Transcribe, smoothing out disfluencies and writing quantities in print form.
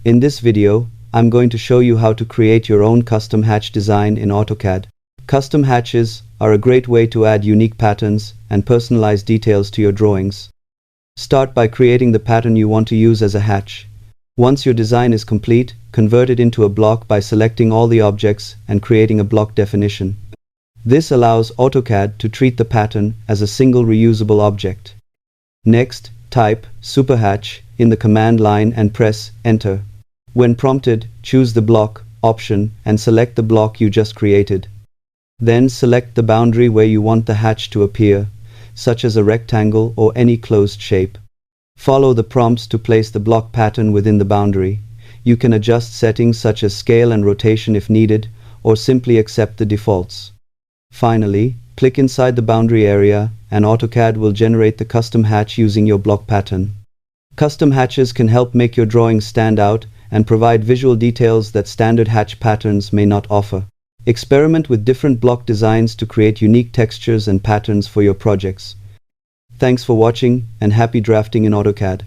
In this video, I'm going to show you how to create your own custom hatch design in AutoCAD. Custom hatches are a great way to add unique patterns and personalize details to your drawings. Start by creating the pattern you want to use as a hatch. Once your design is complete, convert it into a block by selecting all the objects and creating a block definition. This allows AutoCAD to treat the pattern as a single reusable object. Next, type superhatch in the command line and press Enter. When prompted, choose the block option and select the block you just created. Then select the boundary where you want the hatch to appear, such as a rectangle or any closed shape. Follow the prompts to place the block pattern within the boundary. You can adjust settings such as scale and rotation if needed, or simply accept the defaults. Finally, click inside the boundary area and AutoCAD will generate the custom hatch using your block pattern. Custom hatches can help make your drawings stand out and provide visual details that standard hatch patterns may not offer. Experiment with different block designs to create unique textures and patterns for your projects. Thanks for watching and happy drafting in AutoCAD.